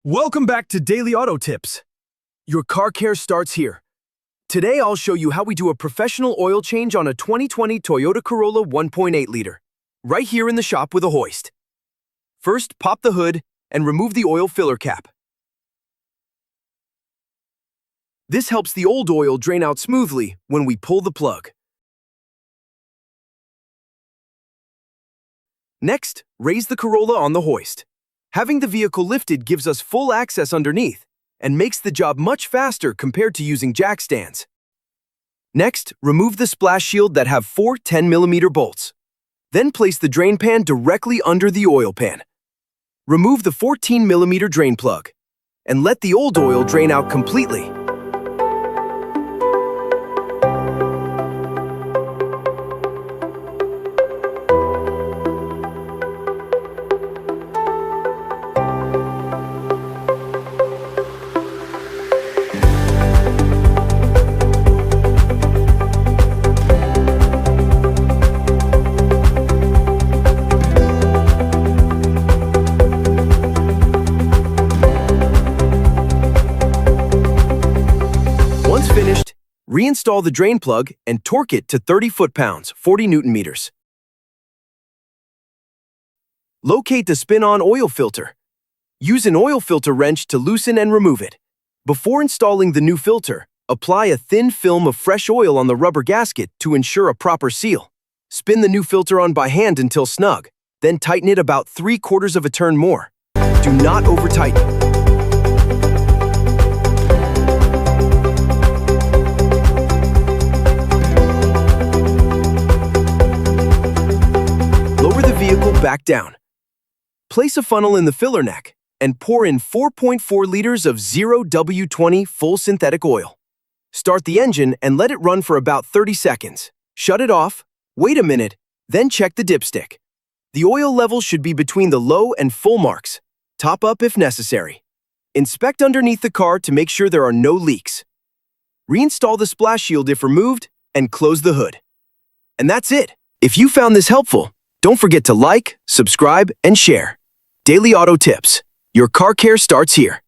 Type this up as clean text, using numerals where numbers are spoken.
Welcome back to Daily Auto Tips. Your car care starts here. Today I'll show you how we do a professional oil change on a 2020 Toyota Corolla 1.8 liter, right here in the shop with a Hoist. First, pop the hood and remove the oil filler cap. This helps the old oil drain out smoothly when we pull the plug. Next, raise the Corolla on the Hoist. Having the vehicle lifted gives us full access underneath and makes the job much faster compared to using jack stands. Next, remove the splash shield that have 4 10mm bolts. Then place the drain pan directly under the oil pan. Remove the 14mm drain plug and let the old oil drain out completely. Once finished, reinstall the drain plug and torque it to 30 foot-pounds, 40 Newton-meters. Locate the spin-on oil filter. Use an oil filter wrench to loosen and remove it. Before installing the new filter, apply a thin film of fresh oil on the rubber gasket to ensure a proper seal. Spin the new filter on by hand until snug, then tighten it about 3/4 of a turn more. Do not over-tighten. Lower the vehicle back down. Place a funnel in the filler neck and pour in 4.4 liters of 0W20 full synthetic oil. Start the engine and let it run for about 30 seconds. Shut it off, wait a minute, then check the dipstick. The oil level should be between the low and full marks. Top up if necessary. Inspect underneath the car to make sure there are no leaks. Reinstall the splash shield if removed and close the hood. And that's it. If you found this helpful, don't forget to like, subscribe, and share. Daily Auto Tips. Your car care starts here.